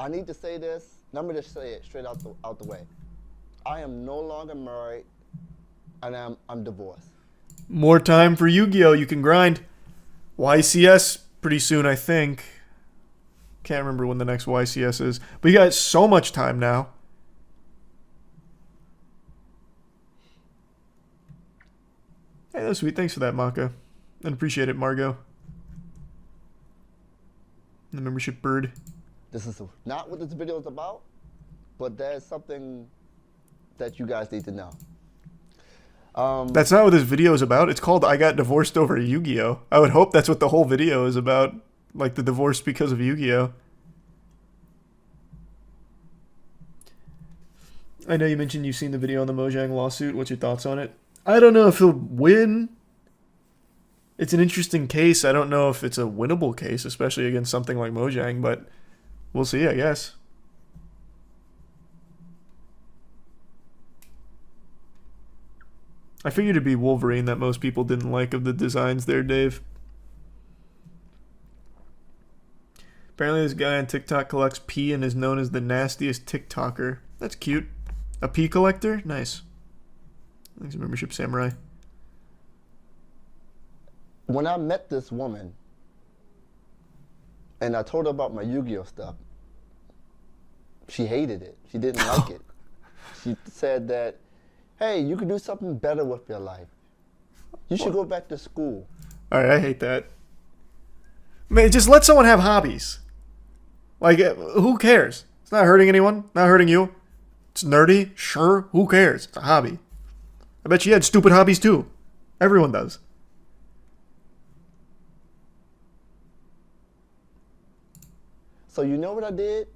I need to say this. Let me just say it straight out the way. I am no longer married, and I'm divorced. More time for Yu-Gi-Oh! You can grind. YCS pretty soon, I think. Can't remember when the next YCS is. But you got so much time now. Hey, that's sweet. Thanks for that, Maka. I appreciate it, Margot. The membership bird. This is not what this video is about, but there's something that you guys need to know. That's not what this video is about. It's called I Got Divorced Over Yu-Gi-Oh! I would hope that's what the whole video is about. Like the divorce because of Yu-Gi-Oh! I know you mentioned you've seen the video on the Mojang lawsuit. What's your thoughts on it? I don't know if he'll win. It's an interesting case. I don't know if it's a winnable case, especially against something like Mojang, but we'll see, I guess. I figured it'd be Wolverine that most people didn't like of the designs there, Dave. Apparently this guy on TikTok collects pee and is known as the nastiest TikToker. That's cute. A pee collector? Nice. Thanks, membership samurai. When I met this woman, and I told her about my Yu-Gi-Oh stuff, she hated it. She didn't like it. She said that, hey, you could do something better with your life. You should go back to school. Alright, I hate that. Man, just let someone have hobbies. Like, who cares? It's not hurting anyone. Not hurting you. It's nerdy. Sure. Who cares? It's a hobby. I bet she had stupid hobbies too. Everyone does. So you know what I did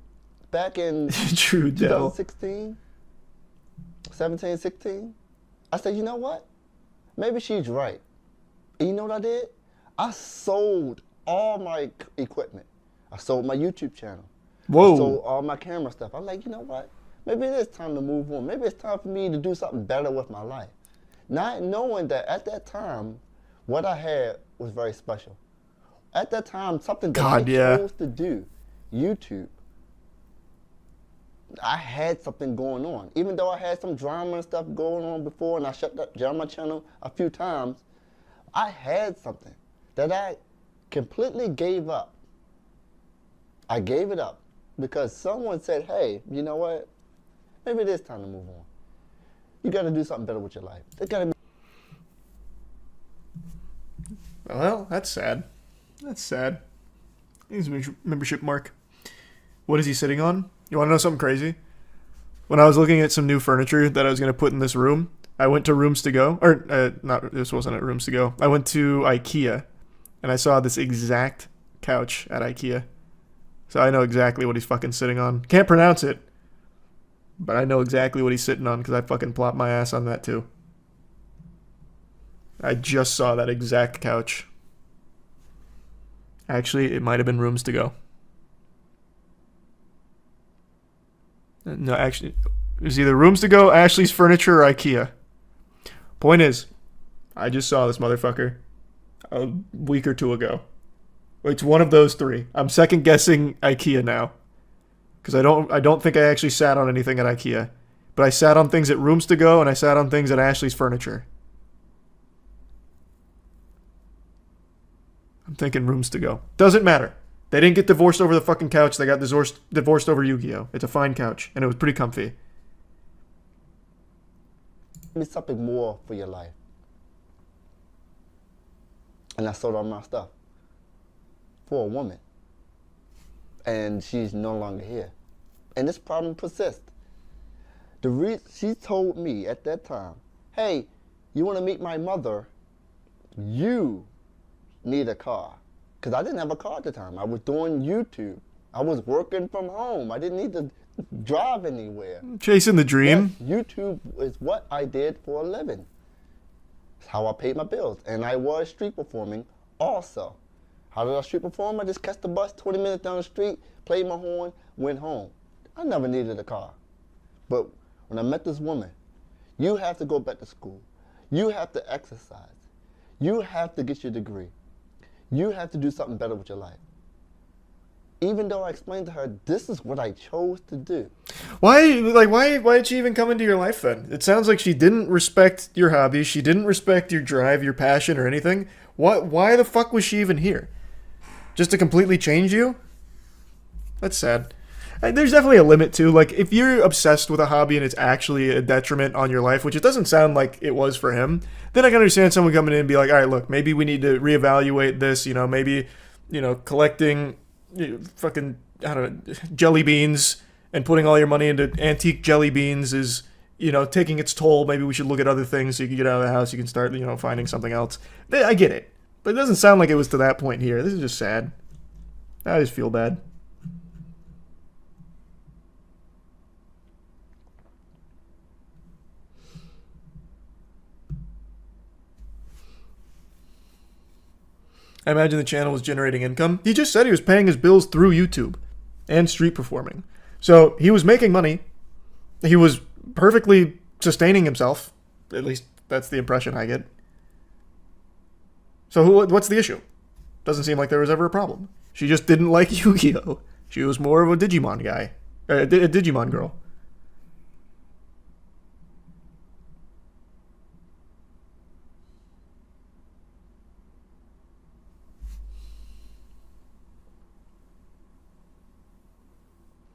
back in True, 2016, 17, 16? I said, you know what? Maybe she's right. And you know what I did? I sold all my equipment. I sold my YouTube channel. Whoa. I sold all my camera stuff. I'm like, you know what? Maybe it is time to move on. Maybe it's time for me to do something better with my life. Not knowing that at that time, what I had was very special. At that time, something that I chose to do, YouTube, I had something going on. Even though I had some drama and stuff going on before and I shut down my channel a few times, I had something that I completely gave up. I gave it up because someone said, hey, you know what? Maybe it is time to move on. You got to do something better with your life. It got to be. Well, that's sad. That's sad. He's a membership mark. What is he sitting on? You want to know something crazy? When I was looking at some new furniture that I was going to put in this room, I went to Rooms to Go. Or, not, this wasn't at Rooms to Go. I went to IKEA, and I saw this exact couch at IKEA. So I know exactly what he's fucking sitting on. Can't pronounce it, but I know exactly what he's sitting on because I fucking plopped my ass on that too. I just saw that exact couch. Actually, it might have been Rooms to Go. No, actually, it was either Rooms to Go, Ashley's Furniture, or IKEA. Point is, I just saw this motherfucker a week or two ago. It's one of those three. I'm second guessing IKEA now. Because I don't think I actually sat on anything at IKEA. But I sat on things at Rooms to Go and I sat on things at Ashley's Furniture. I'm thinking Rooms to Go. Doesn't matter. They didn't get divorced over the fucking couch. They got divorced over Yu-Gi-Oh! It's a fine couch. And it was pretty comfy. Be something more for your life. And I sold all my stuff for a woman. And she's no longer here. And this problem persists. She told me at that time, hey, you want to meet my mother? You need a car. Because I didn't have a car at the time. I was doing YouTube. I was working from home. I didn't need to drive anywhere. Chasing the dream. Yes, YouTube is what I did for a living. It's how I paid my bills. And I was street performing also. How did I street perform? I just catch the bus 20 minutes down the street, played my horn, went home. I never needed a car. But when I met this woman, you have to go back to school. You have to exercise. You have to get your degree. You have to do something better with your life. even though I explained to her, this is what I chose to do. Why did she even come into your life then? It sounds like she didn't respect your hobby. She didn't respect your drive, your passion, or anything. Why the fuck was she even here? Just to completely change you? That's sad. And there's definitely a limit too. Like, if you're obsessed with a hobby and it's actually a detriment on your life, which it doesn't sound like it was for him, then I can understand someone coming in and be like, all right, look, maybe we need to reevaluate this. Maybe, collecting fucking, I don't know, jelly beans and putting all your money into antique jelly beans is, taking its toll. Maybe we should look at other things so you can get out of the house. You can start, finding something else. I get it. But it doesn't sound like it was to that point here. This is just sad. I just feel bad. I imagine the channel was generating income. He just said he was paying his bills through YouTube and street performing. So he was making money. He was perfectly sustaining himself. At least that's the impression I get. So what's the issue? Doesn't seem like there was ever a problem. She just didn't like Yu-Gi-Oh! She was more of a Digimon guy. A Digimon girl.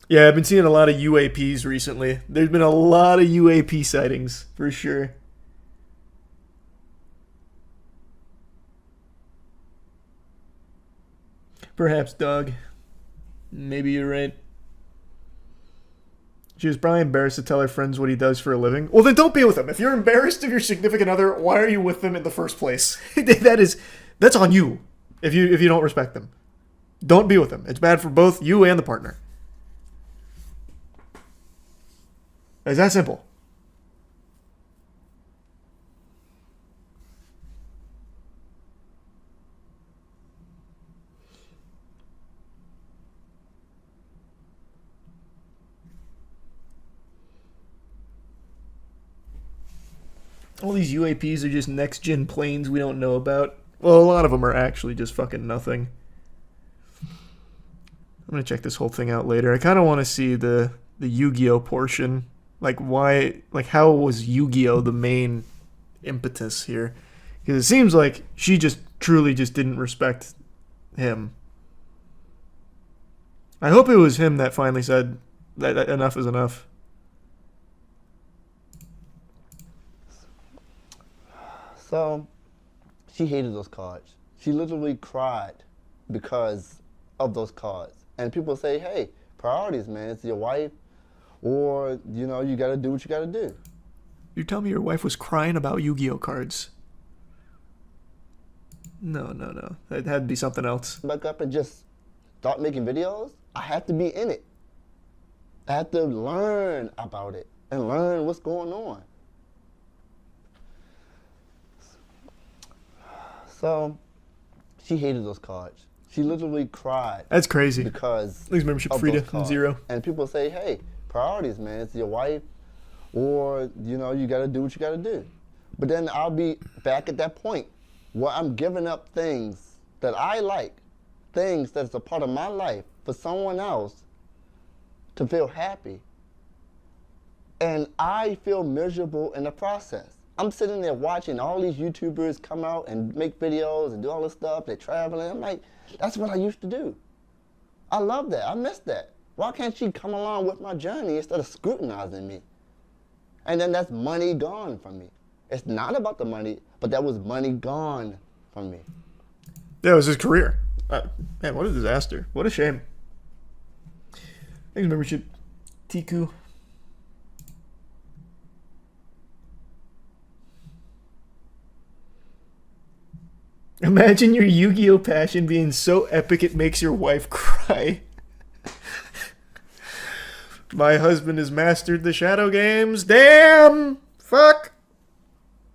Yeah, I've been seeing a lot of UAPs recently. There's been a lot of UAP sightings, for sure. Perhaps, dog. Maybe you're right. She was probably embarrassed to tell her friends what he does for a living. Well, then don't be with him. If you're embarrassed of your significant other, why are you with them in the first place? That's on you. If you don't respect them, don't be with them. It's bad for both you and the partner. It's that simple. All these UAPs are just next-gen planes we don't know about. Well, a lot of them are actually just fucking nothing. I'm going to check this whole thing out later. I kind of want to see the Yu-Gi-Oh portion. How was Yu-Gi-Oh the main impetus here? Because it seems like she just truly just didn't respect him. I hope it was him that finally said that enough is enough. So, she hated those cards. She literally cried because of those cards. And people say, hey, priorities, man. It's your wife. Or, you got to do what you got to do. You tell me your wife was crying about Yu-Gi-Oh cards. No. That had to be something else. Back up and just start making videos. I have to be in it. I have to learn about it and learn what's going on. So, she hated those cards. She literally cried. That's crazy. Because Please membership free to 0. And people say, hey, priorities, man. It's your wife. Or, you got to do what you got to do. But then I'll be back at that point where I'm giving up things that I like, things that's a part of my life for someone else to feel happy. And I feel miserable in the process. I'm sitting there watching all these YouTubers come out and make videos and do all this stuff. They're traveling. I'm like, that's what I used to do. I love that. I miss that. Why can't she come along with my journey instead of scrutinizing me? And then that's money gone from me. It's not about the money, but that was money gone from me. Yeah, it was his career. Man, what a disaster. What a shame. Thanks, membership. Tiku. Imagine your Yu-Gi-Oh passion being so epic it makes your wife cry. My husband has mastered the shadow games. Damn! Fuck!